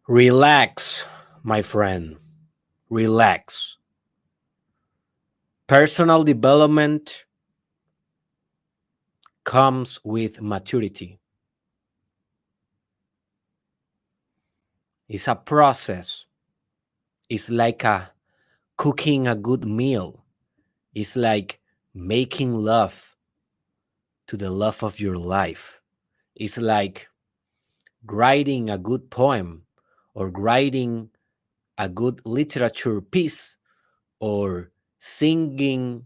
Relax, my friend. Relax. Personal development comes with maturity. It's a process. It's like cooking a good meal. It's like making love to the love of your life. It's like writing a good poem or writing a good literature piece or singing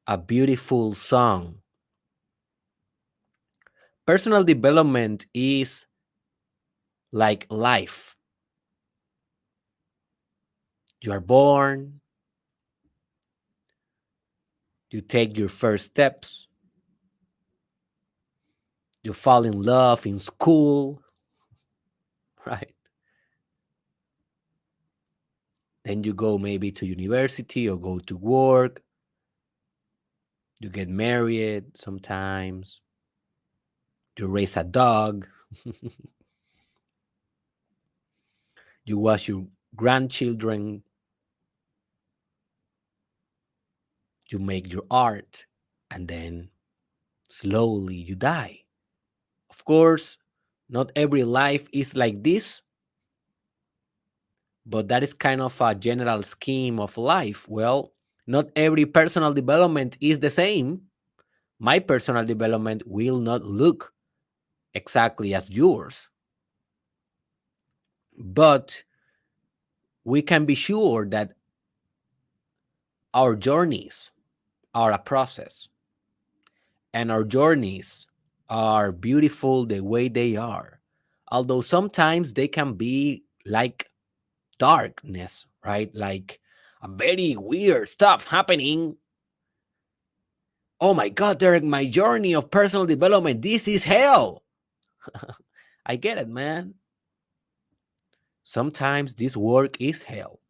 a beautiful song. Personal development is like life. You are born, you take your first steps, you fall in love in school, right? Then you go maybe to university or go to work, you get married sometimes, you raise a dog, you watch your grandchildren, you make your art, and then slowly you die. Of course, not every life is like this, but that is kind of a general scheme of life. Well, not every personal development is the same. My personal development will not look exactly as yours, but we can be sure that our journeys are a process and our journeys are beautiful the way they are. Although sometimes they can be like darkness, right? Like a very weird stuff happening. Oh my God, Derek, my journey of personal development, this is hell. I get it, man. Sometimes this work is hell.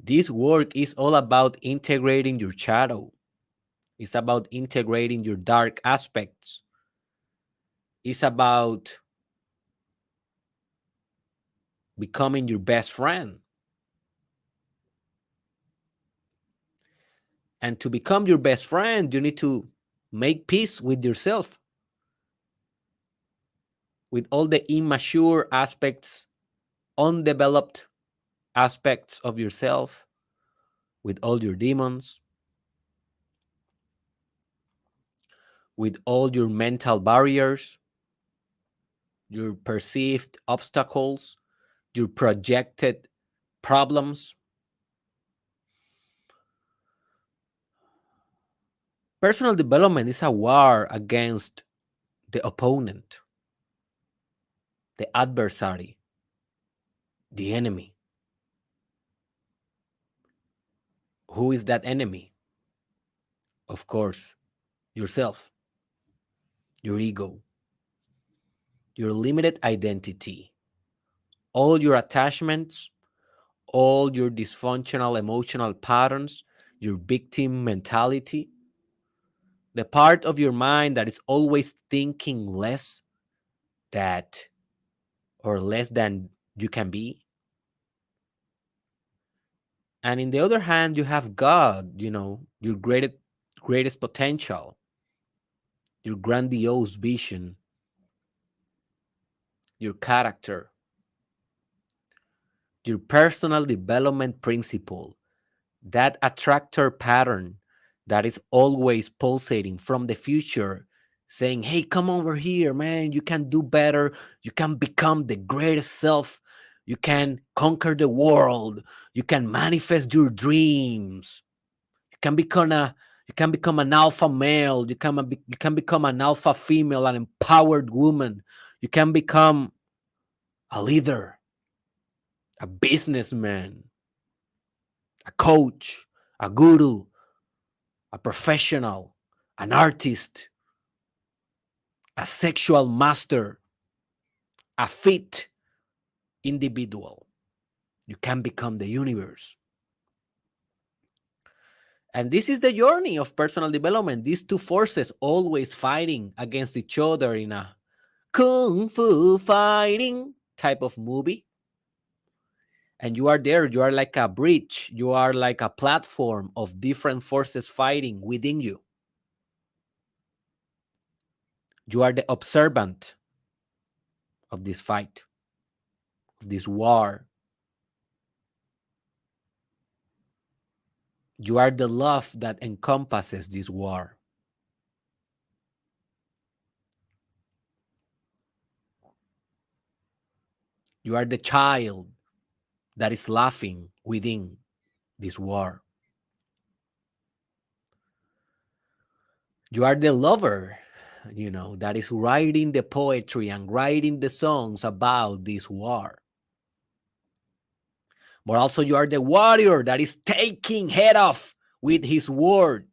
This work is all about integrating your shadow. It's about integrating your dark aspects. It's about becoming your best friend. And to become your best friend, you need to make peace with yourself, with all the immature aspects, undeveloped aspects of yourself, with all your demons, with all your mental barriers, your perceived obstacles, your projected problems. Personal development is a war against the opponent, the adversary, the enemy. Who is that enemy? Of course, yourself, your ego, your limited identity, all your attachments, all your dysfunctional emotional patterns, your victim mentality, the part of your mind that is always thinking less that or less than you can be. And in the other hand, you have God, your greatest potential, your grandiose vision, your character, your personal development principle, that attractor pattern that is always pulsating from the future, saying, hey, come over here, man. You can do better. You can become the greatest self. You can conquer the world. You can manifest your dreams. You can become an alpha male. You can become an alpha female, an empowered woman. You can become a leader, a businessman, a coach, a guru, a professional, an artist, a sexual master, a fit individual. You can become the universe. And this is the journey of personal development. These two forces always fighting against each other in a kung fu fighting type of movie, and you are there. You are like a bridge, you are like a platform of different forces fighting within you. You are the observant of this fight, of this war. You are the love that encompasses this war. You are the child that is laughing within this war. You are the lover, that is writing the poetry and writing the songs about this war. But also, you are the warrior that is taking head off with his word,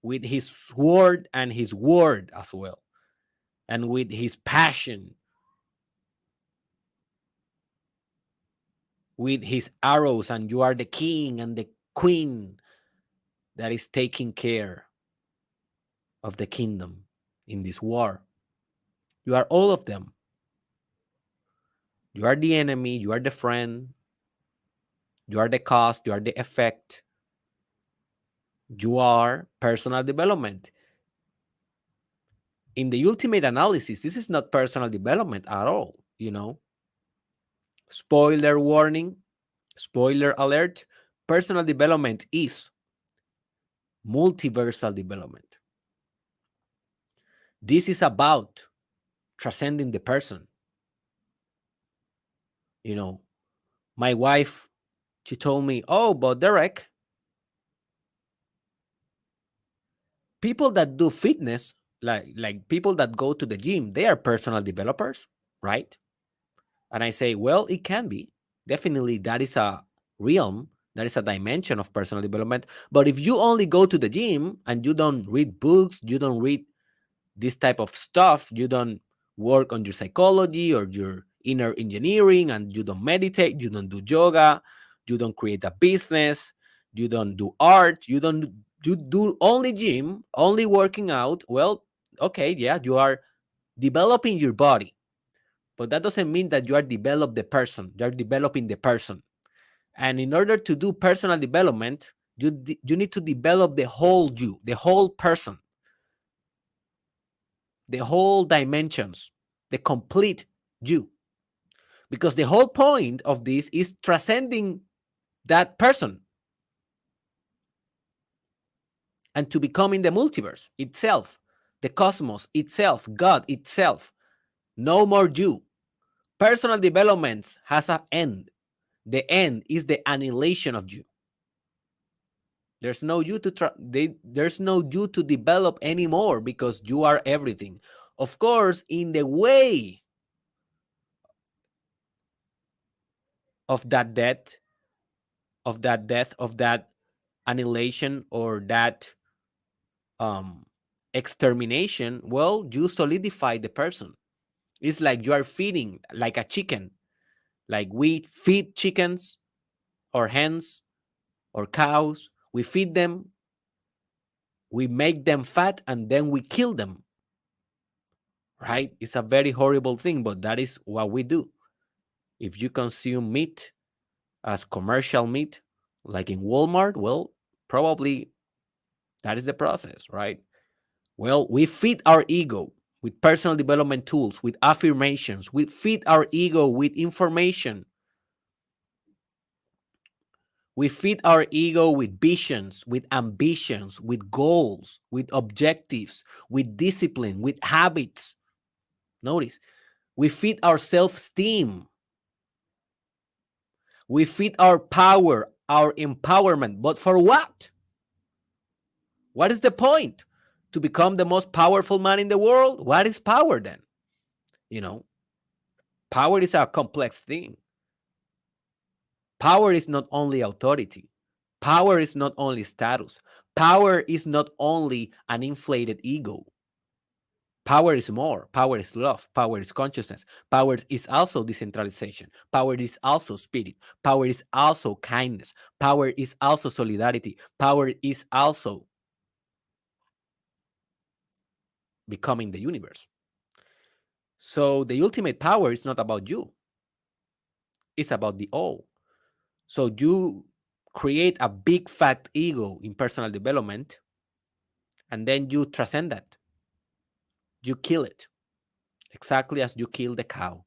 and his word as well, and with his passion, with his arrows. And you are the king and the queen that is taking care of the kingdom in this war. You are all of them. You are the enemy, you are the friend, you are the cause, you are the effect. You are personal development. In the ultimate analysis, this is not personal development at all. Spoiler warning, spoiler alert. Personal development is multiversal development. This is about transcending the person. You know, my wife, she told me, "Oh, but Derek, people that do fitness, like people that go to the gym, they are personal developers, right?" And I say, well, it can be. Definitely, that is a realm, that is a dimension of personal development. But if you only go to the gym and you don't read books, you don't read this type of stuff, you don't work on your psychology or your inner engineering, and you don't meditate, you don't do yoga, you don't create a business, you don't do art, you do only gym, only working out, well, okay, yeah, you are developing your body, but that doesn't mean that you are develop the person. You're developing the person. And in order to do personal development, you need to develop the whole you, the whole person, the whole dimensions, the complete you. Because the whole point of this is transcending that person and to becoming the multiverse itself, the cosmos itself, God itself. No more you. Personal development has an end. The end is the annihilation of you. There's no you to there's no you to develop anymore because you are everything. Of course, in the way of that death, of that annihilation, or that um extermination, well, you solidify the person. It's like you are feeding like a chicken. Like we feed chickens or hens or cows. We feed them, we make them fat, and then we kill them, right? It's a very horrible thing, but that is what we do. If you consume meat as commercial meat, like in Walmart, well, probably that is the process, right? Well, we feed our ego with personal development tools, with affirmations. We feed our ego with information. We feed our ego with visions, with ambitions, with goals, with objectives, with discipline, with habits. Notice, we feed our self esteem. We feed our power, our empowerment. But for what? What is the point? To become the most powerful man in the world? What is power then? You know, power is a complex thing. Power is not only authority. Power is not only status. Power is not only an inflated ego. Power is more. Power is love. Power is consciousness. Power is also decentralization. Power is also spirit. Power is also kindness. Power is also solidarity. Power is also becoming the universe. So the ultimate power is not about you, it's about the all. So you create a big fat ego in personal development, and then you transcend that. You kill it, exactly as you kill the cow.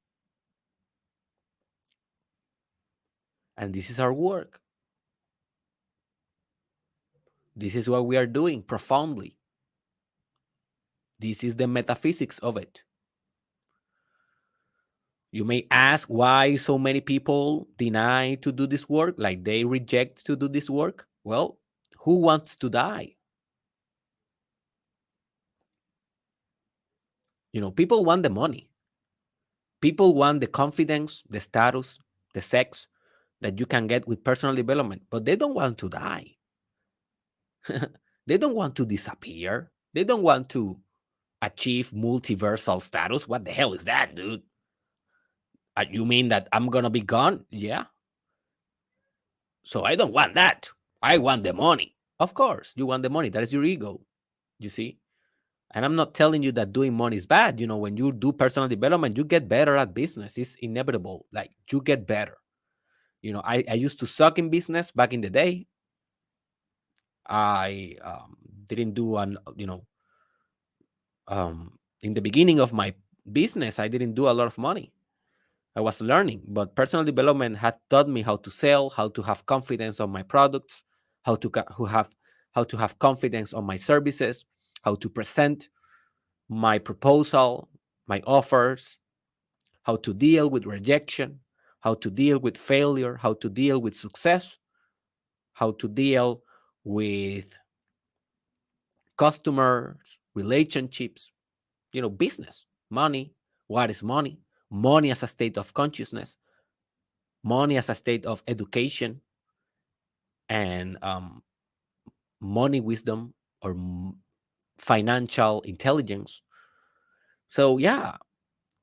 And this is our work. This is what we are doing profoundly. This is the metaphysics of it. You may ask why so many people deny to do this work, like they reject to do this work. Well, who wants to die? People want the money. People want the confidence, the status, the sex that you can get with personal development, but they don't want to die. They don't want to disappear. They don't want to achieve multiversal status. What the hell is that, dude? You mean that I'm going to be gone? Yeah. So I don't want that. I want the money. Of course, you want the money. That is your ego, you see? And I'm not telling you that doing money is bad. When you do personal development, you get better at business. It's inevitable. Like, you get better. I used to suck in business back in the day. I didn't do in the beginning of my business, I didn't do a lot of money. I was learning, but personal development had taught me how to sell, how to have confidence on my products, how to how to have confidence on my services, how to present my proposal, my offers, how to deal with rejection, how to deal with failure, how to deal with success, how to deal with customers, relationships, business, money. What is money? Money as a state of consciousness, money as a state of education, and money wisdom or financial intelligence. So, yeah,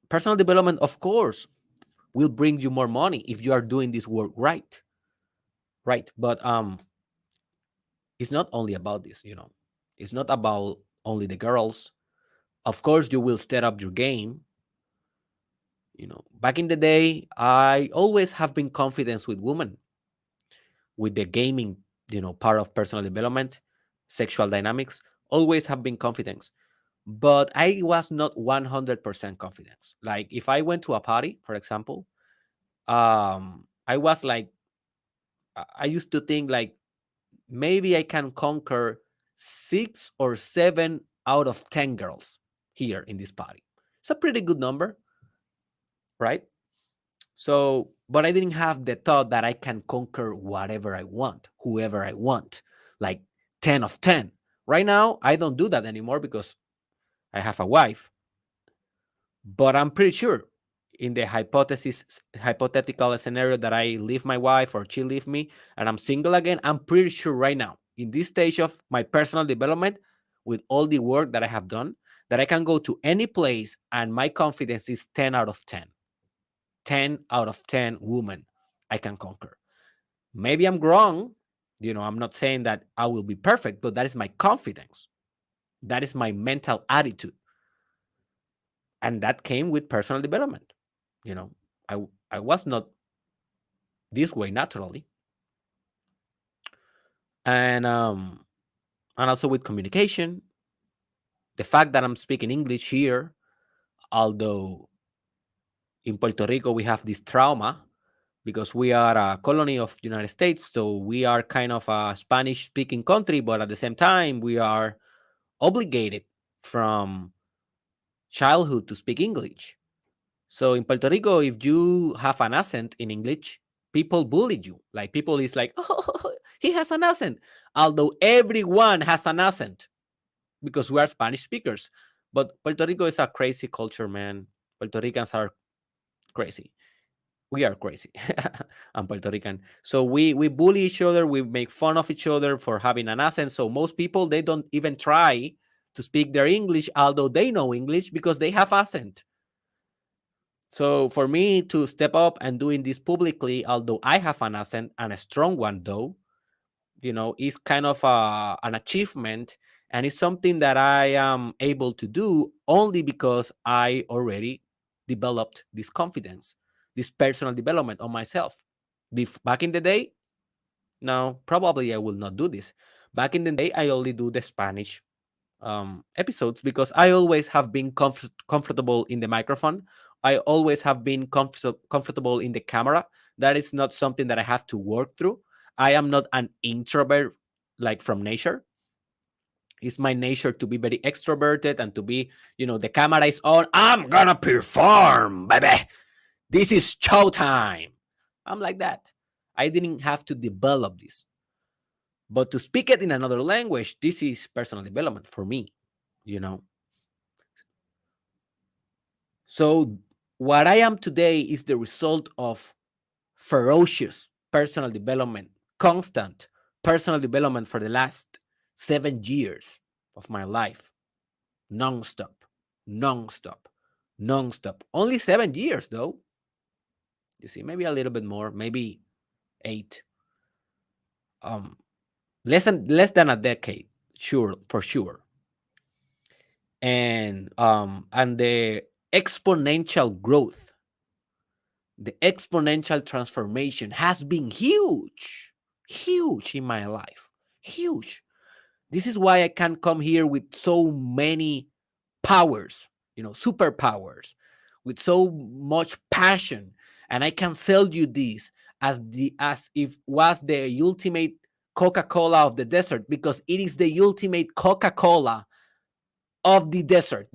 personal development, of course, will bring you more money if you are doing this work right. Right. But it's not only about this. It's not about only the girls. Of course, you will step up your game. Back in the day, I always have been confident with women, with the gaming, part of personal development, sexual dynamics, always have been confident. But I was not 100% confident. Like, if I went to a party, for example, I was like, I used to think like, maybe I can conquer 6 or 7 out of 10 girls here in this party. It's a pretty good number, right? So, but I didn't have the thought that I can conquer whatever I want, whoever I want, like 10 of 10. Right now, I don't do that anymore because I have a wife, but I'm pretty sure in the hypothetical scenario that I leave my wife or she leave me and I'm single again, I'm pretty sure right now in this stage of my personal development, with all the work that I have done, that I can go to any place and my confidence is 10 out of 10. 10 out of 10 women I can conquer. Maybe I'm wrong. I'm not saying that I will be perfect, but that is my confidence. That is my mental attitude. And that came with personal development. You know, I I was not this way naturally. And also with communication, the fact that I'm speaking English here, although in Puerto Rico we have this trauma because we are a colony of the United States, so we are kind of a Spanish speaking country, but at the same time we are obligated from childhood to speak English. So in Puerto Rico, if you have an accent in English, people bully you. Like, people is like, oh, he has an accent. Although everyone has an accent because we are Spanish speakers. But Puerto Rico is a crazy culture, man. Puerto Ricans are crazy. We are crazy. I'm Puerto Rican. So we bully each other. We make fun of each other for having an accent. So most people, they don't even try to speak their English, although they know English because they have accent. So for me to step up and doing this publicly, although I have an accent and a strong one, though, is kind of an achievement, and it's something that I am able to do only because I already developed this confidence, this personal development on myself. Back in the day, no, probably I will not do this. Back in the day, I only do the Spanish episodes because I always have been comfortable in the microphone. I always have been comfortable in the camera. That is not something that I have to work through. I am not an introvert like from nature. It's my nature to be very extroverted and to be, the camera is on. I'm gonna perform, baby. This is showtime. I'm like that. I didn't have to develop this. But to speak it in another language, this is personal development for me, you know. So what I am today is the result of ferocious personal development, constant personal development for the last 7 years of my life, nonstop, nonstop, nonstop. Only 7 years though. You see, maybe a little bit more, maybe 8. Um, less than a decade, sure, for sure. And the exponential growth, the exponential transformation has been huge, huge in my life, huge. This is why I can come here with so many powers, superpowers, with so much passion, and I can sell you this as if was the ultimate Coca-Cola of the desert, because it is the ultimate Coca-Cola of the desert.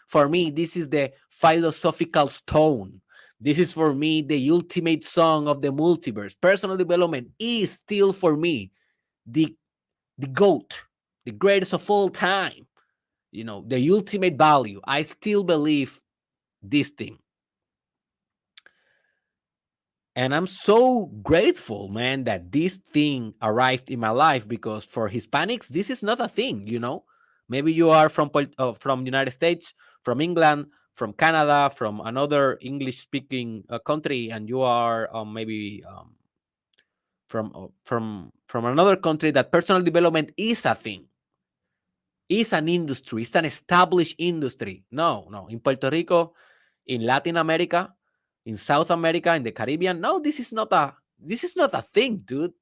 For me, this is the philosophical stone. This is for me the ultimate song of the multiverse. Personal development is still for me the GOAT, the greatest of all time. The ultimate value. I still believe this thing. And I'm so grateful, man, that this thing arrived in my life, because for Hispanics, this is not a thing. Maybe you are from United States, from England, from Canada, from another English-speaking country, and you are maybe from another country that personal development is a thing, is an industry, it's an established industry. No, no. In Puerto Rico, in Latin America, in South America, in the Caribbean, no, this is not a thing, dude.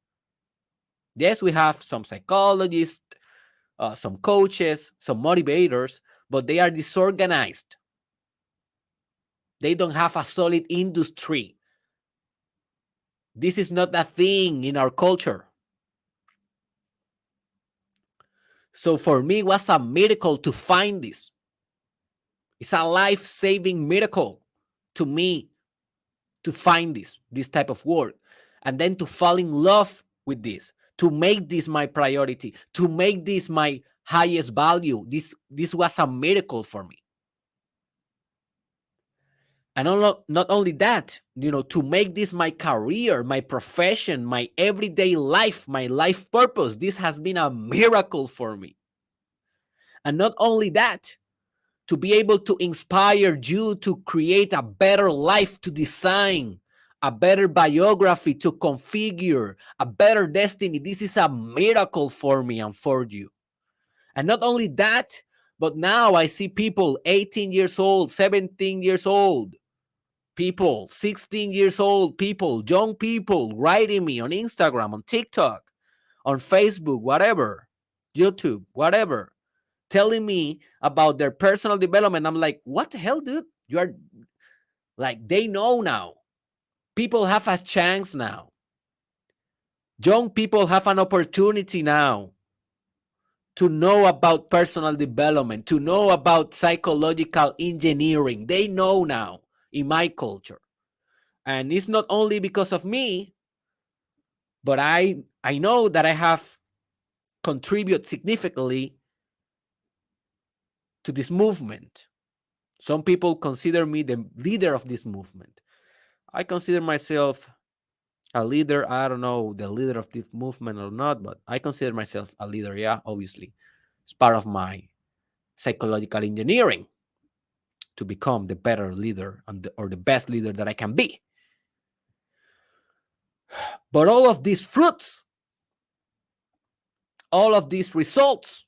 Yes, we have some psychologists, some coaches, some motivators, but they are disorganized. They don't have a solid industry. This is not a thing in our culture. So for me, it was a miracle to find this. It's a life-saving miracle to me to find this type of work, and then to fall in love with this, to make this my priority, to make this my highest value. This was a miracle for me. And not only that, to make this my career, my profession, my everyday life, my life purpose. This has been a miracle for me. And not only that, to be able to inspire you to create a better life, to design a better biography, to configure a better destiny. This is a miracle for me and for you. And not only that, but now I see people 18 years old, 17 years old, people 16 years old, people, young people writing me on Instagram, on TikTok, on Facebook, whatever, YouTube, whatever, telling me about their personal development. I'm like, what the hell, dude? You are like, they know now. People have a chance now. Young people have an opportunity now to know about personal development, to know about psychological engineering. They know now in my culture. And it's not only because of me, but I know that I have contributed significantly to this movement. Some people consider me the leader of this movement. I consider myself a leader. I don't know the leader of this movement or not, but I consider myself a leader. Yeah, obviously. It's part of my psychological engineering to become the better leader or the best leader that I can be. But all of these fruits, all of these results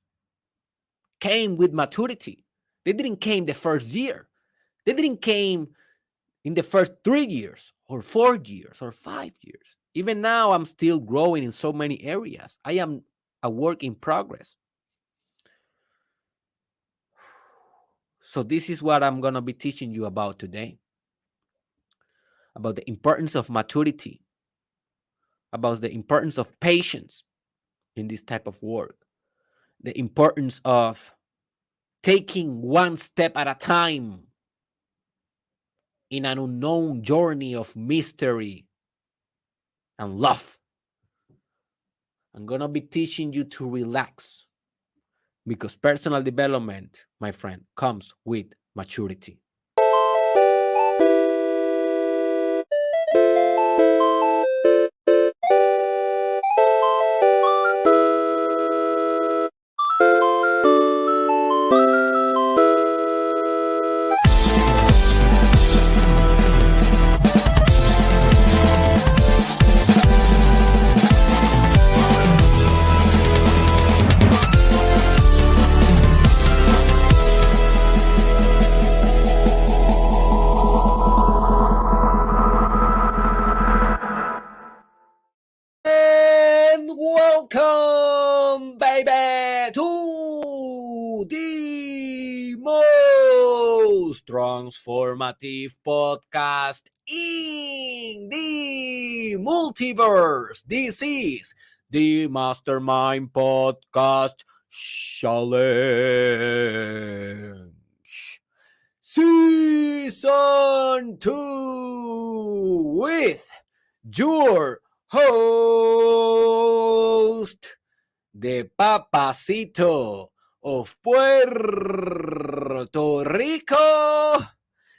came with maturity. They didn't came the first year. They didn't came in the first 3 years or 4 years or 5 years. Even now, I'm still growing in so many areas. I am a work in progress. So, this is what I'm going to be teaching you about today, about the importance of maturity, about the importance of patience in this type of work, the importance of taking one step at a time in an unknown journey of mystery and love. I'm going to be teaching you to relax because personal development, my friend, comes with maturity. And welcome, baby, to the most transformative podcast in the multiverse. This is the Mastermind Podcast Challenge. Season 2 with your host, the Papacito of Puerto Rico,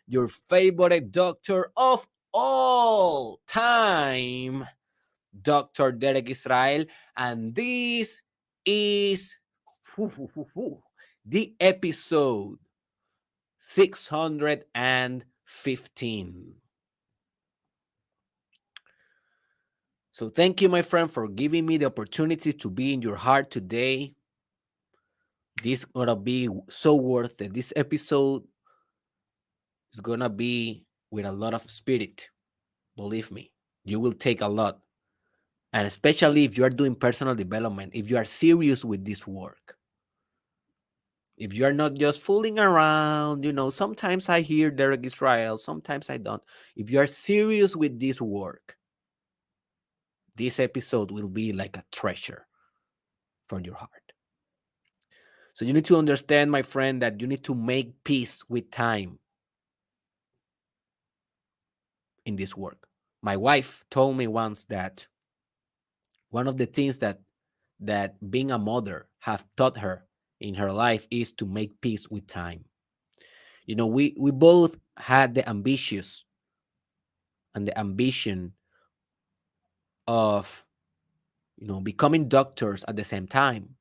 your favorite doctor of all time, Dr. Derek Israel, and this is the episode 615. So thank you, my friend, for giving me the opportunity to be in your heart today. This is gonna be so worth it. This episode is gonna be with a lot of spirit. Believe me, you will take a lot. And especially if you are doing personal development, if you are serious with this work, if you are not just fooling around, sometimes I hear Derek Israel, sometimes I don't. If you are serious with this work, this episode will be like a treasure for your heart. So you need to understand, my friend, that you need to make peace with time in this work. My wife told me once that one of the things that being a mother have taught her in her life is to make peace with time. We both had the ambitious and the ambition of becoming doctors at the same time.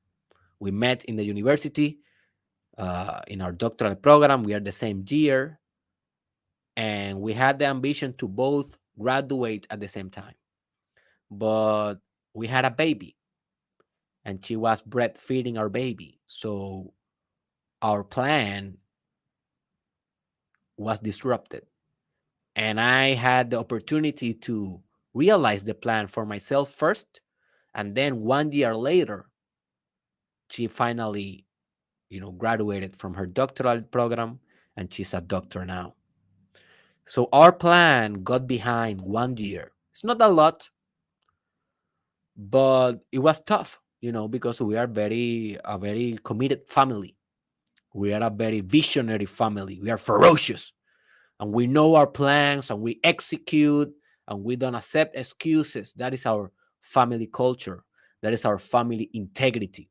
We met in the university in our doctoral program. We are the same year, and we had the ambition to both graduate at the same time. But we had a baby, and she was breastfeeding our baby. So our plan was disrupted. And I had the opportunity to realize the plan for myself first. And then 1 year later, she finally, graduated from her doctoral program, and she's a doctor now. So our plan got behind 1 year. It's not a lot, but it was tough, because we are a very committed family. We are a very visionary family. We are ferocious, and we know our plans, and we execute, and we don't accept excuses. That is our family culture. That is our family integrity.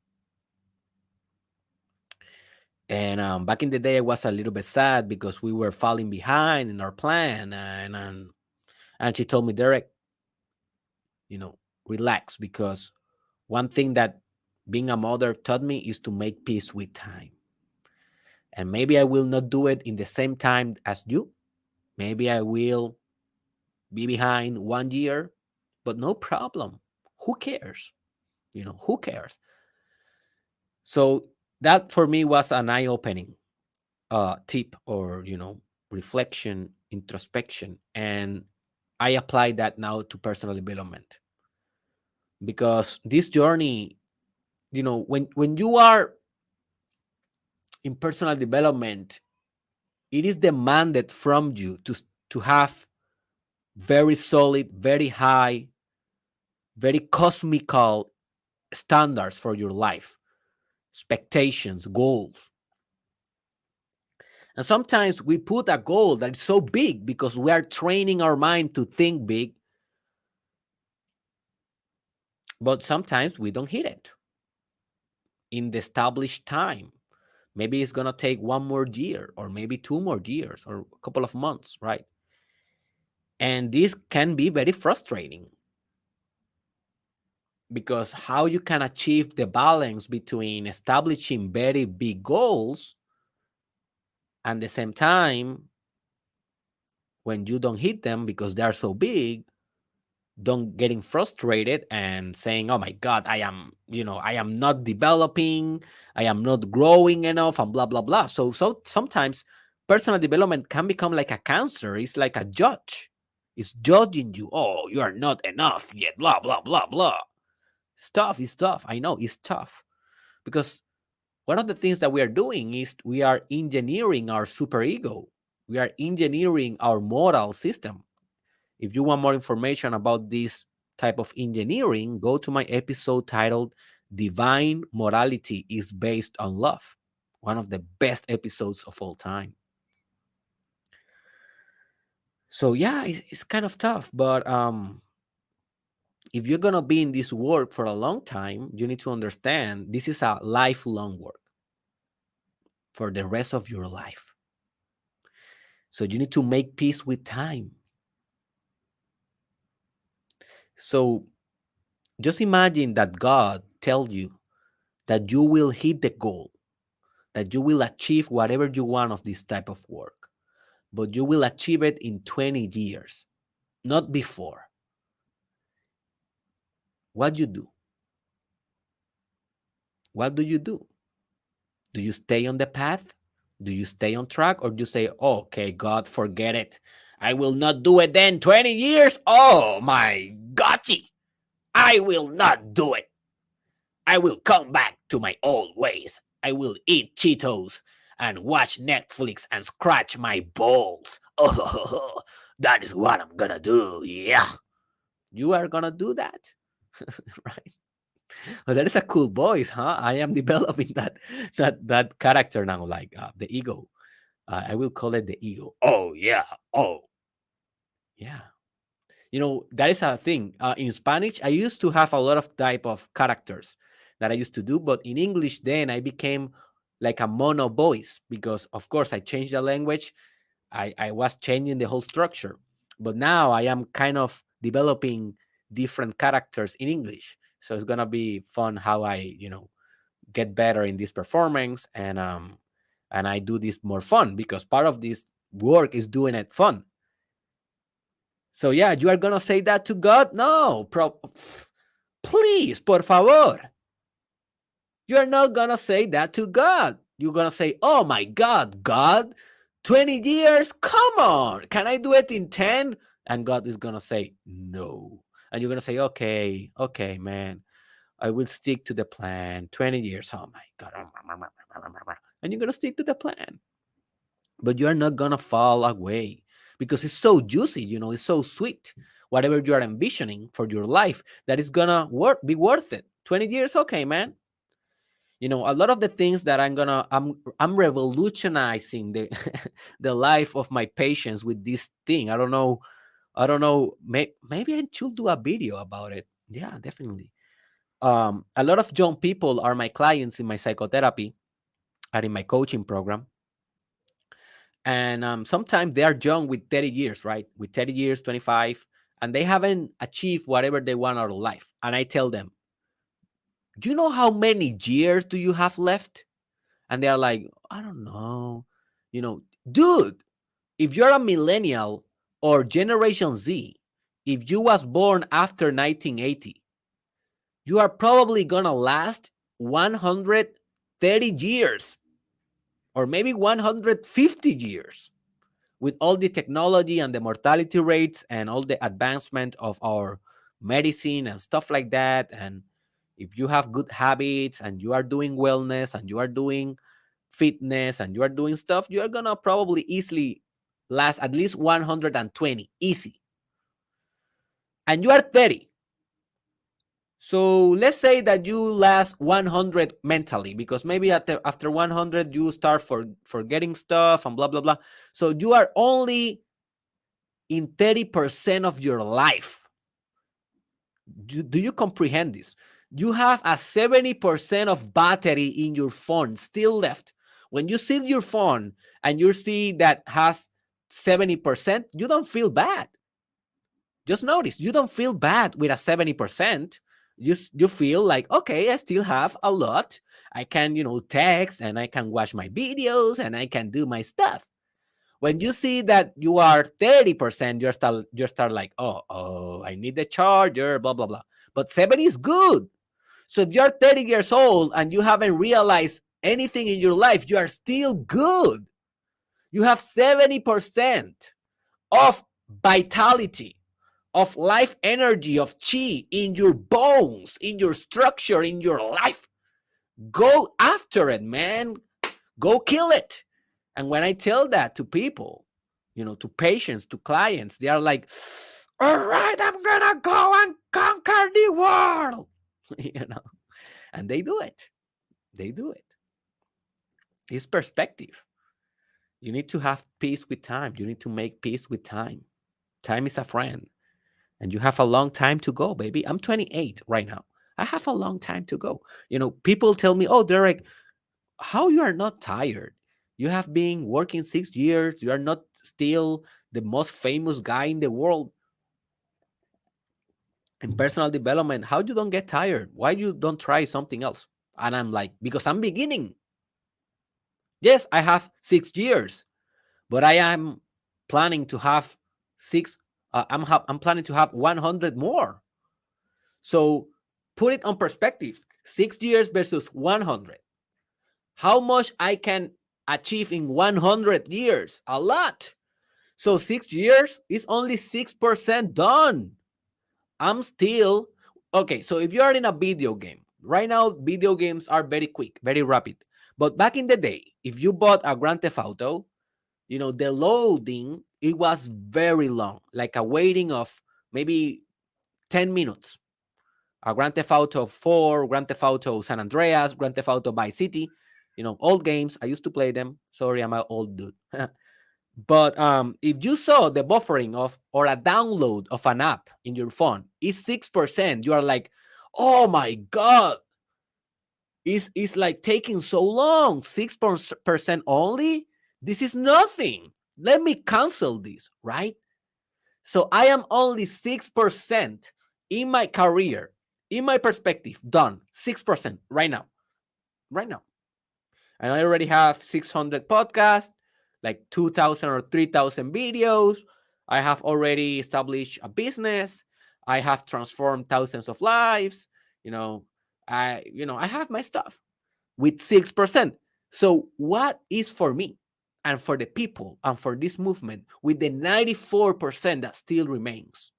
And back in the day, I was a little bit sad because we were falling behind in our plan. And she told me, Derek, relax, because one thing that being a mother taught me is to make peace with time. And maybe I will not do it in the same time as you. Maybe I will be behind 1 year, but no problem. Who cares? Who cares? So that for me was an eye-opening tip, or reflection, introspection. And I apply that now to personal development, because this journey, when you are in personal development, it is demanded from you to have very solid, very high, very cosmical standards for your life, expectations, goals. And sometimes we put a goal that is so big because we are training our mind to think big, but sometimes we don't hit it in the established time. Maybe it's going to take one more year, or maybe 2 more years, or a couple of months, right? And this can be very frustrating, because how you can achieve the balance between establishing very big goals and the same time, when you don't hit them because they are so big, don't getting frustrated and saying, oh my god, I am not developing, I am not growing enough, and blah blah blah. So sometimes personal development can become like a cancer. It's like a judge. It's judging you. Oh, you are not enough yet, blah blah blah blah. Stuff is tough. I know it's tough, because one of the things that we are doing is we are engineering our superego. We are engineering our moral system. If you want more information about this type of engineering, go to my episode titled Divine Morality is Based on Love. One of the best episodes of all time. So yeah, it's kind of tough, but if you're gonna be in this work for a long time, you need to understand this is a lifelong work for the rest of your life. So you need to make peace with time. So just imagine that God tells you that you will hit the goal, that you will achieve whatever you want of this type of work, but you will achieve it in 20 years, not before. What you do? What do you do? Do you stay on the path? Do you stay on track, or do you say, oh, okay, God, forget it. I will not do it then. 20 years? Oh my gotcha. I will not do it. I will come back to my old ways. I will eat Cheetos and watch Netflix and scratch my balls. Oh, that is what I'm gonna do. Yeah. You are gonna do that. Right? Well, that is a cool voice, huh? I am developing that character now, like the ego. I will call it the ego. Oh yeah. Oh yeah. That is a thing. In Spanish, I used to have a lot of type of characters that I used to do, but in English, then I became like a mono voice, because, of course, I changed the language. I was changing the whole structure, but now I am kind of developing different characters in English. So it's gonna be fun how I, get better in this performance, and I do this more fun, because part of this work is doing it fun. So yeah, you are gonna say that to God? No, please, por favor. You are not gonna say that to God. You're gonna say, "Oh my God, God, 20 years? Come on, can I do it in 10?" And God is gonna say, "No." And you're gonna say, "Okay, okay, man, I will stick to the plan. 20 years. Oh my God." And you're gonna stick to the plan, but you are not gonna fall away, because it's so juicy, it's so sweet. Whatever you are envisioning for your life, that is gonna be worth it. 20 years, okay, man. A lot of the things that I'm revolutionizing the the life of my patients with this thing. I don't know. Maybe I should do a video about it. Yeah, definitely. A lot of young people are my clients in my psychotherapy and in my coaching program. And sometimes they are young with 30 years, right? With 30 years, 25, and they haven't achieved whatever they want out of life. And I tell them, do you know how many years do you have left? And they are like, I don't know. Dude, if you're a millennial or Generation Z, if you was born after 1980, you are probably gonna last 130 years, or maybe 150 years. with all the technology and the mortality rates and all the advancement of our medicine and stuff like that, and if you have good habits and you are doing wellness and you are doing fitness and you are doing stuff, you are gonna probably easily last at least 120 easy. And you are 30. So let's say that you last 100 mentally, because maybe after 100 you start forgetting stuff and blah blah blah. So you are only in 30% of your life. Do you comprehend this? You have a 70% of battery in your phone still left. When you see your phone and you see that has 70%, you don't feel bad. Just notice, you don't feel bad with a 70%. You feel like, okay, I still have a lot. I can, text and I can watch my videos and I can do my stuff. When you see that you are 30%, you start like, oh, I need the charger, blah, blah, blah. But 70 is good. So if you're 30 years old and you haven't realized anything in your life, you are still good. You have 70% of vitality, of life energy, of chi in your bones, in your structure, in your life. Go after it, man. Go kill it. And when I tell that to people, to patients, to clients, they are like, all right, I'm gonna go and conquer the world. And they do it. They do it. It's perspective. You need to have peace with time. You need to make peace with time. Time is a friend. And you have a long time to go, baby. I'm 28 right now. I have a long time to go. People tell me, oh, Derek, how you are not tired? You have been working 6 years. You are not still the most famous guy in the world in personal development. How you don't get tired? Why you don't try something else? And I'm like, because I'm beginning. Yes, I have 6 years, but I am planning to have six. I'm planning to have 100 more. So put it on perspective: 6 years versus 100. How much I can achieve in 100 years? A lot. So 6 years is only 6% done. I'm still okay. So if you are in a video game right now, video games are very quick, very rapid. But back in the day, if you bought a Grand Theft Auto, the loading, it was very long, like a waiting of maybe 10 minutes. A Grand Theft Auto 4, Grand Theft Auto San Andreas, Grand Theft Auto Vice City, old games. I used to play them. Sorry, I'm an old dude. But if you saw the buffering of or a download of an app in your phone is 6%, you are like, oh my God, it's like taking so long. 6% only? This is nothing. Let me cancel this, right? So I am only 6% in my career, in my perspective, done. 6% right now. Right now. And I already have 600 podcasts, like 2,000 or 3,000 videos. I have already established a business. I have transformed thousands of lives. I have my stuff with 6%. So what is for me and for the people and for this movement with the 94% that still remains?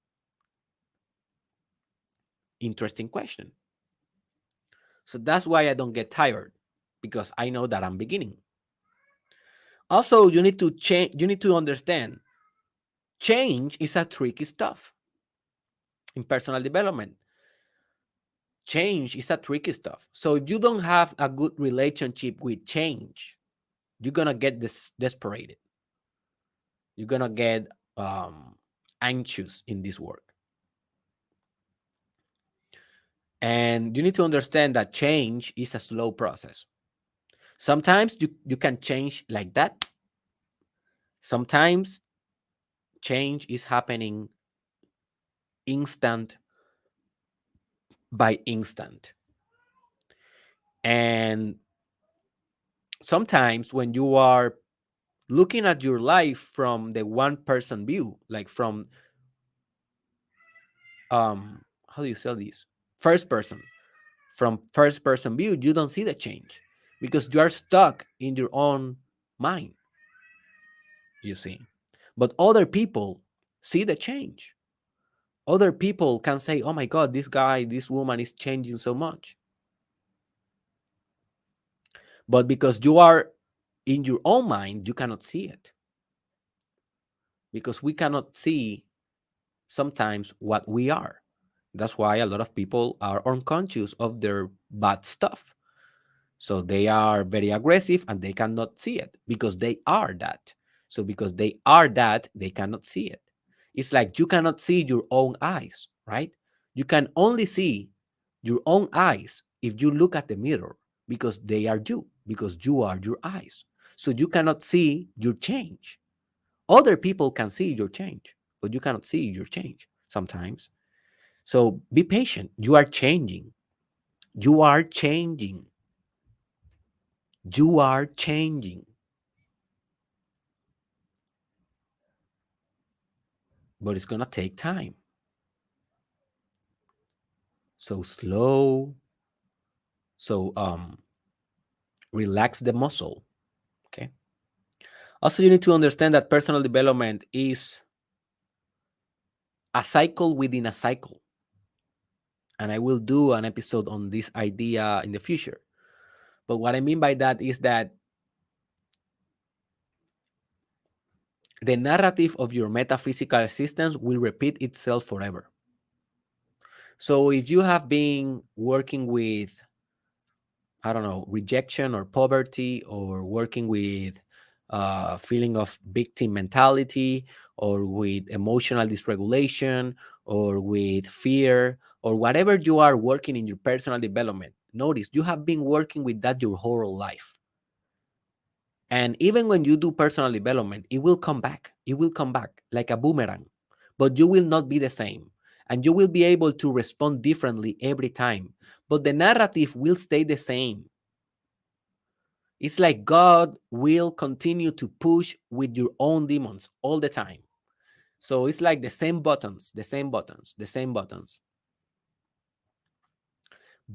Interesting question. So that's why I don't get tired, because I know that I'm beginning. Also, you need to change. You need to understand change is a tricky stuff in personal development. Change is a tricky stuff. So if you don't have a good relationship with change, you're gonna get desperate. You're gonna get anxious in this work. And you need to understand that change is a slow process. Sometimes you can change like that. Sometimes change is happening instant by instant. And sometimes when you are looking at your life from the one person view, like from how do you say this? First person. From first person view, you don't see the change because you are stuck in your own mind, you see. But other people see the change. Other people can say, oh my God, this guy, this woman is changing so much. But because you are in your own mind, you cannot see it. Because we cannot see sometimes what we are. That's why a lot of people are unconscious of their bad stuff. So they are very aggressive and they cannot see it because they are that. So because they are that, they cannot see it. It's like you cannot see your own eyes, right? You can only see your own eyes if you look at the mirror because they are you, because you are your eyes. So you cannot see your change. Other people can see your change, but you cannot see your change sometimes. So be patient. You are changing. You are changing. You are changing, but it's going to take time. So slow. So relax the muscle. Okay. Also, you need to understand that personal development is a cycle within a cycle. And I will do an episode on this idea in the future. But what I mean by that is that the narrative of your metaphysical existence will repeat itself forever. So if you have been working with, I don't know, rejection or poverty, or working with feeling of victim mentality, or with emotional dysregulation, or with fear, or whatever you are working in your personal development, notice you have been working with that your whole life. And even when you do personal development, it will come back. It will come back like a boomerang, but you will not be the same. And you will be able to respond differently every time. But the narrative will stay the same. It's like God will continue to push with your own demons all the time. So it's like the same buttons, the same buttons, the same buttons.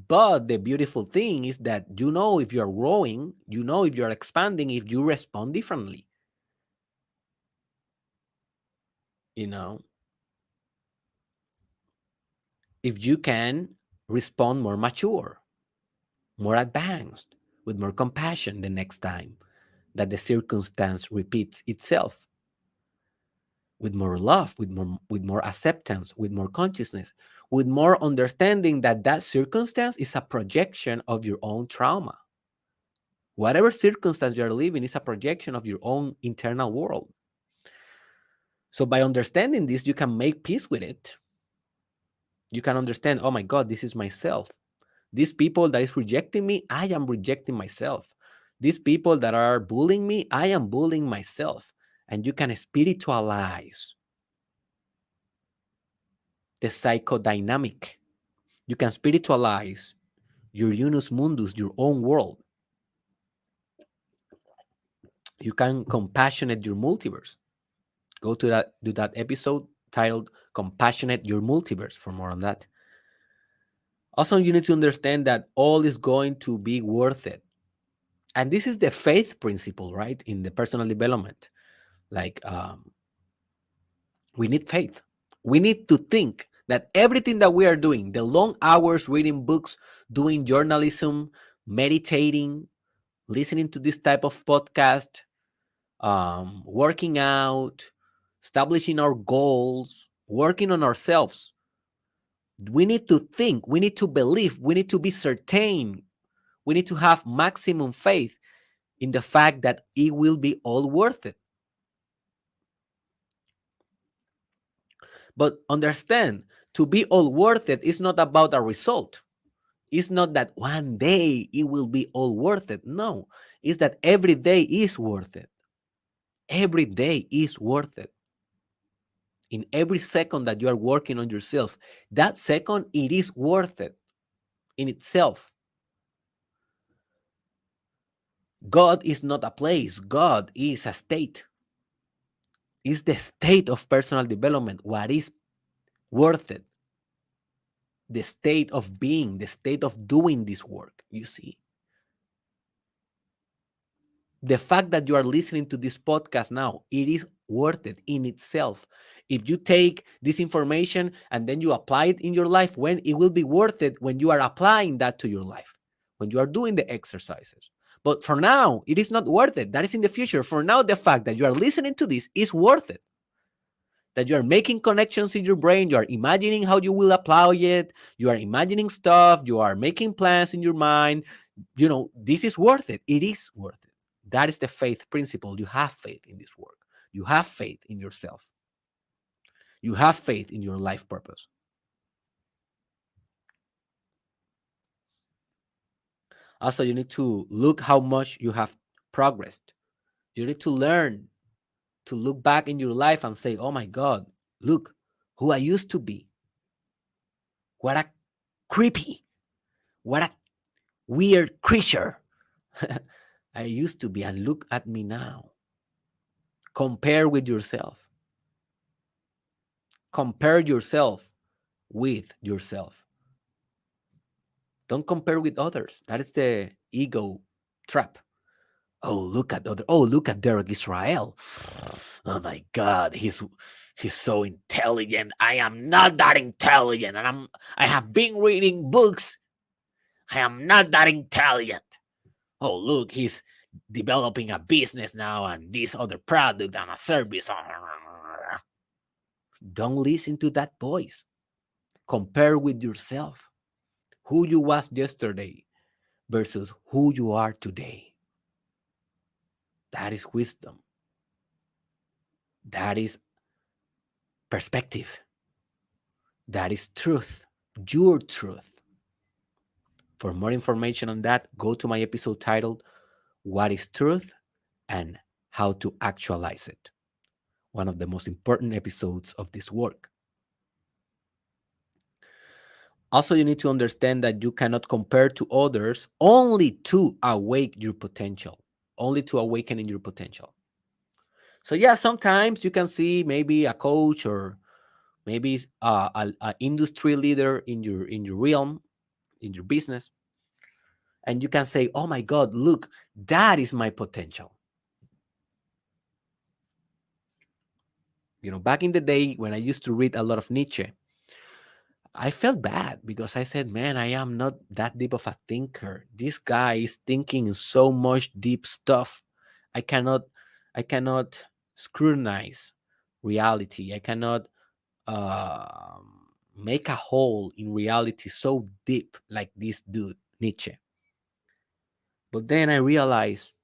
But the beautiful thing is that you know if you're growing, you know if you're expanding, if you respond differently. You know, if you can respond more mature, more advanced, with more compassion the next time that the circumstance repeats itself, with more love, with more acceptance, with more consciousness, with more understanding that that circumstance is a projection of your own trauma. Whatever circumstance you're living is a projection of your own internal world. So by understanding this, you can make peace with it. You can understand, oh my God, this is myself. These people that is rejecting me, I am rejecting myself. These people that are bullying me, I am bullying myself. And you can spiritualize the psychodynamic. You can spiritualize your unus mundus, your own world. You can compassionate your multiverse. Go to that episode titled Compassionate Your Multiverse for more on that. Also, you need to understand that all is going to be worth it. And this is the faith principle, right? In the personal development. Like, we need faith. We need to think that everything that we are doing, the long hours reading books, doing journalism, meditating, listening to this type of podcast, working out, establishing our goals, working on ourselves. We need to think, we need to believe, we need to be certain, we need to have maximum faith in the fact that it will be all worth it. But understand, to be all worth it is not about a result. It's not that one day it will be all worth it. No, it's that every day is worth it. Every day is worth it. In every second that you are working on yourself, that second, it is worth it in itself. God is not a place, God is a state. It's the state of personal development, what is worth it. The state of being, the state of doing this work, you see. The fact that you are listening to this podcast now, it is worth it in itself. If you take this information and then you apply it in your life, when it will be worth it when you are applying that to your life, when you are doing the exercises. But for now, it is not worth it. That is in the future. For now, the fact that you are listening to this is worth it. That you are making connections in your brain, you are imagining how you will apply it, you are imagining stuff, you are making plans in your mind. This is worth it. It is worth it. That is the faith principle. You have faith in this work. You have faith in yourself. You have faith in your life purpose. Also, you need to look how much you have progressed. You need to learn to look back in your life and say, oh my God, look who I used to be. What a creepy, what a weird creature I used to be, and look at me now. Compare with yourself. Compare yourself with yourself. Don't compare with others. That is the ego trap. Oh, look at Derek Israel. Oh my God, he's so intelligent. I am not that intelligent, and I have been reading books. I am not that intelligent. Oh, look, he's developing a business now and this other product and a service. Don't listen to that voice. Compare with yourself. Who you was yesterday versus who you are today. That is wisdom. That is perspective. That is truth. Your truth. For more information on that, go to my episode titled What is Truth and How to Actualize It. One of the most important episodes of this work. Also, you need to understand that you cannot compare to others, only to awake your potential, only to awakening your potential. So yeah, sometimes you can see maybe a coach or maybe a industry leader in your realm, in your business, and you can say, "Oh my God, look, that is my potential." Back in the day when I used to read a lot of Nietzsche, I felt bad because I said, man, I am not that deep of a thinker. This guy is thinking so much deep stuff. I cannot, I cannot scrutinize reality. I cannot make a hole in reality so deep like this dude, Nietzsche. But then I realized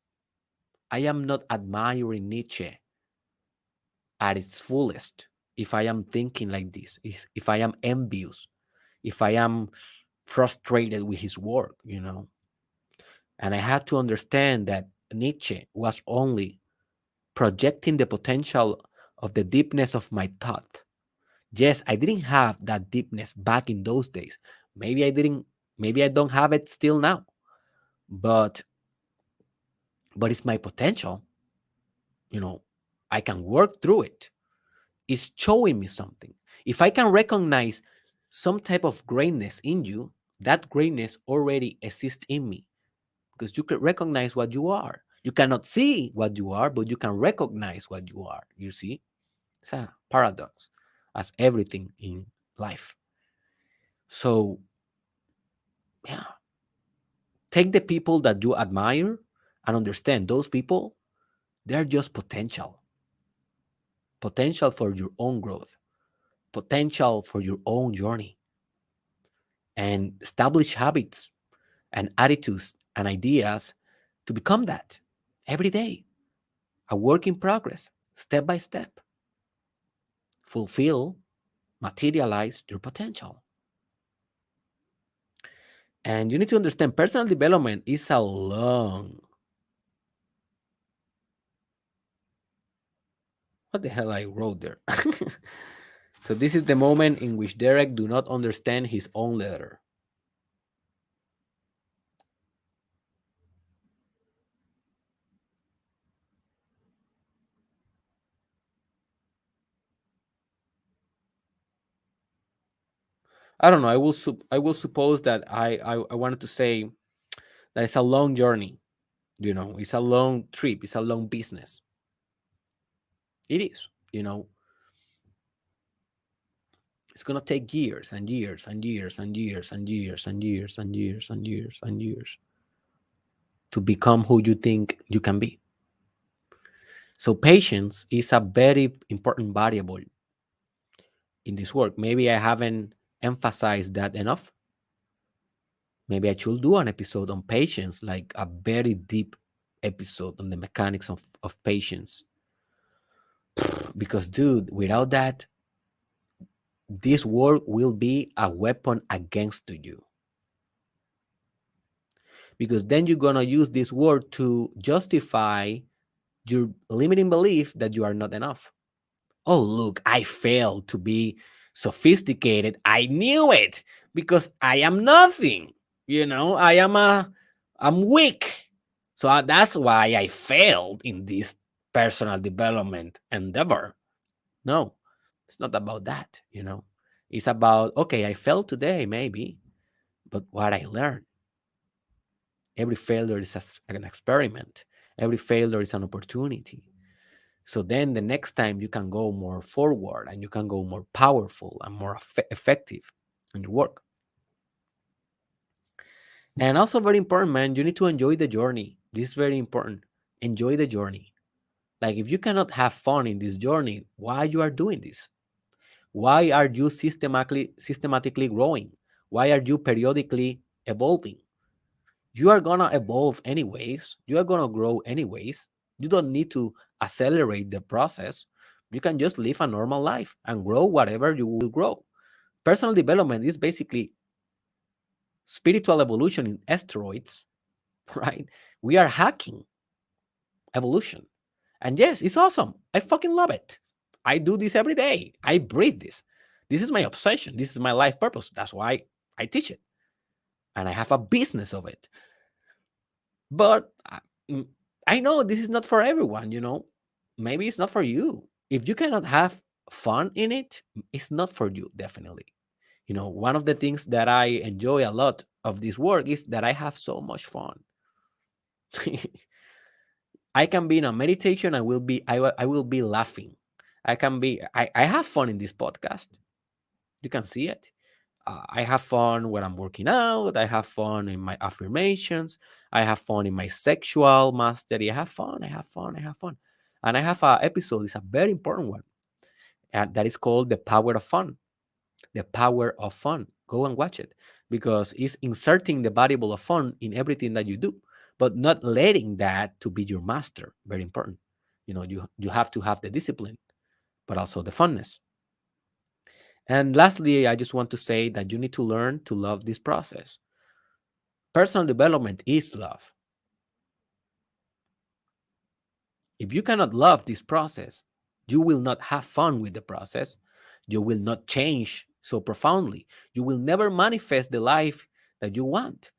I am not admiring Nietzsche at its fullest if I am thinking like this, if I am envious, if I am frustrated with his work. And I had to understand that Nietzsche was only projecting the potential of the deepness of my thought. Yes, I didn't have that deepness back in those days. Maybe I didn't, maybe I don't have it still now. But it's my potential. You know, I can work through it. It's showing me something. If I can recognize some type of greatness in you, that greatness already exists in me because you can recognize what you are. You cannot see what you are, but you can recognize what you are. You see? It's a paradox, as everything in life. So, yeah, take the people that you admire and understand those people, they're just potential for your own growth, potential for your own journey, and establish habits and attitudes and ideas to become that every day, a work in progress, step by step. Fulfill, materialize your potential. And you need to understand personal development is a long. What the hell I wrote there? So this is the moment in which Derek do not understand his own letter. I don't know. I will suppose that I wanted to say that it's a long journey. It's a long trip. It's a long business. It is, you know, it's gonna take years and years and years and years and years and years and years and years and years to become who you think you can be. So patience is a very important variable in this work. Maybe I haven't emphasized that enough. Maybe I should do an episode on patience, like a very deep episode on the mechanics of patience. Because, dude, without that, this work will be a weapon against you. Because then you're going to use this word to justify your limiting belief that you are not enough. Oh, look, I failed to be sophisticated. I knew it because I am nothing. I'm weak. So that's why I failed in this personal development endeavor. No, it's not about that. It's about, okay, I failed today, maybe, but what I learned. Every failure is an experiment. Every failure is an opportunity. So then the next time you can go more forward and you can go more powerful and more effective in your work. And also very important, man, you need to enjoy the journey. This is very important. Enjoy the journey. Like if you cannot have fun in this journey, why you are doing this? Why are you systematically growing? Why are you periodically evolving? You are gonna evolve anyways. You are gonna grow anyways. You don't need to accelerate the process. You can just live a normal life and grow whatever you will grow. Personal development is basically spiritual evolution in asteroids, right? We are hacking evolution. And yes, it's awesome. I fucking love it. I do this every day. I breathe this. This is my obsession. This is my life purpose. That's why I teach it. And I have a business of it. But mm, I know this is not for everyone. Maybe it's not for you. If you cannot have fun in it, it's not for you, definitely. One of the things that I enjoy a lot of this work is that I have so much fun. I can be in a meditation. I will be laughing. I have fun in this podcast. You can see it. I have fun when I'm working out. I have fun in my affirmations. I have fun in my sexual mastery. I have fun. I have fun. I have fun. And I have a episode. It's a very important one. And that is called The Power of Fun. The Power of Fun. Go and watch it because it's inserting the variable of fun in everything that you do, but not letting that to be your master. Very important. You have to have the discipline, but also the funness. And lastly, I just want to say that you need to learn to love this process. Personal development is love. If you cannot love this process, you will not have fun with the process. You will not change so profoundly. You will never manifest the life that you want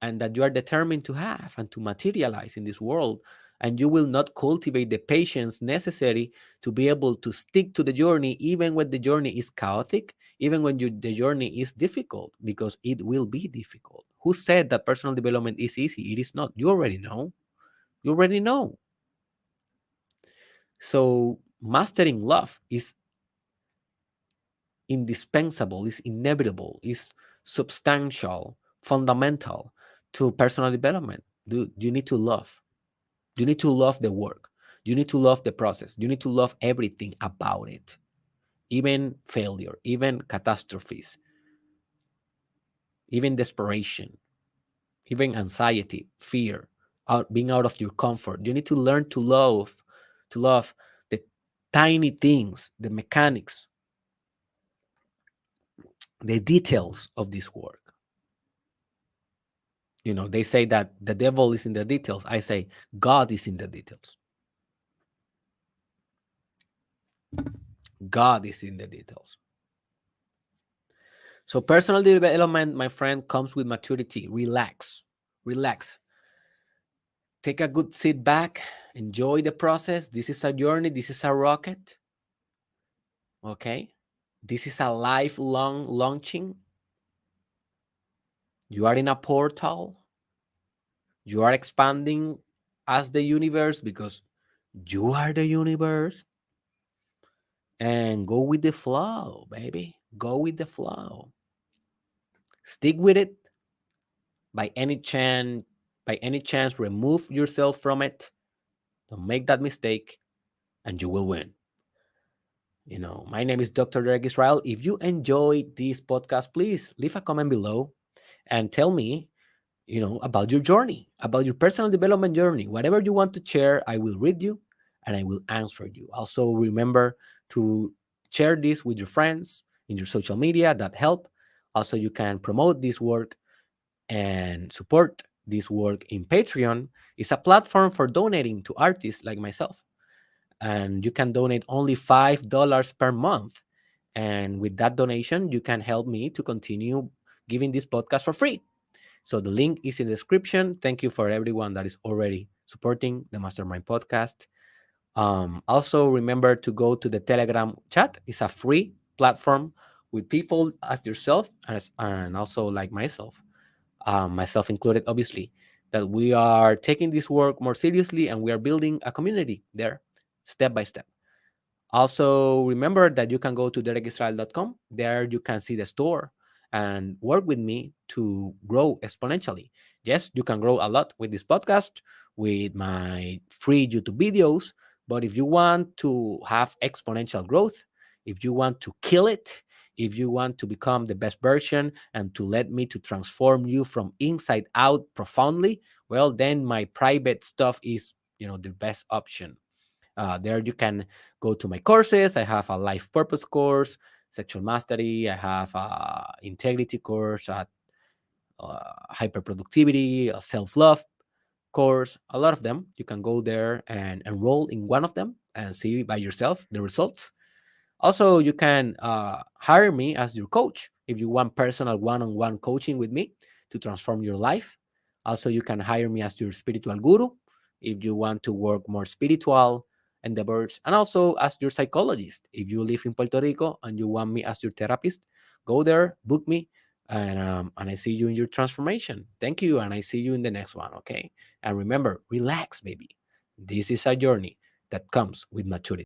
and that you are determined to have and to materialize in this world. And you will not cultivate the patience necessary to be able to stick to the journey, even when the journey is chaotic, even when the journey is difficult, because it will be difficult. Who said that personal development is easy? It is not. You already know. You already know. So mastering love is indispensable, is inevitable, is substantial, fundamental to personal development. Dude, you need to love. You need to love the work. You need to love the process. You need to love everything about it, even failure, even catastrophes, even desperation, even anxiety, fear, being out of your comfort. You need to learn to love the tiny things, the mechanics, the details of this work. They say that the devil is in the details. I say God is in the details. God is in the details. So personal development, my friend, comes with maturity. Relax. Relax. Take a good sit back. Enjoy the process. This is a journey. This is a rocket. Okay? This is a lifelong launching. You are in a portal. You are expanding as the universe because You are the universe. And go with the flow, baby. Go with the flow. Stick with it. By any chance, remove yourself from it. Don't make that mistake, and you will win. My name is Dr. Derek Israel. If you enjoyed this podcast, please leave a comment below and tell me, about your journey, about your personal development journey. Whatever you want to share, I will read you and I will answer you. Also, remember to share this with your friends in your social media that help. Also, you can promote this work and support this work in Patreon. It's a platform for donating to artists like myself. And you can donate only $5 per month. And with that donation, you can help me to continue giving this podcast for free. So the link is in the description. Thank you for everyone that is already supporting the Mastermind podcast. Also, remember to go to the Telegram chat. It's a free platform with people as yourself and also like myself included, obviously, that we are taking this work more seriously and we are building a community there step by step. Also, remember that you can go to derekisrael.com. There you can see the store and work with me to grow exponentially. Yes, you can grow a lot with this podcast, with my free YouTube videos. But if you want to have exponential growth, if you want to kill it, if you want to become the best version and to let me to transform you from inside out profoundly, well, then my private stuff is, the best option. There you can go to my courses. I have a life purpose course, sexual mastery. I have a integrity course, hyper productivity, a self love course. A lot of them. You can go there and enroll in one of them and see by yourself the results. Also, you can hire me as your coach if you want personal one-on-one coaching with me to transform your life. Also, you can hire me as your spiritual guru if you want to work more spiritual endeavors, and also as your psychologist. If you live in Puerto Rico and you want me as your therapist, go there, book me, and I see you in your transformation. Thank you, and I see you in the next one. Okay, and remember, relax, baby. This is a journey that comes with maturity.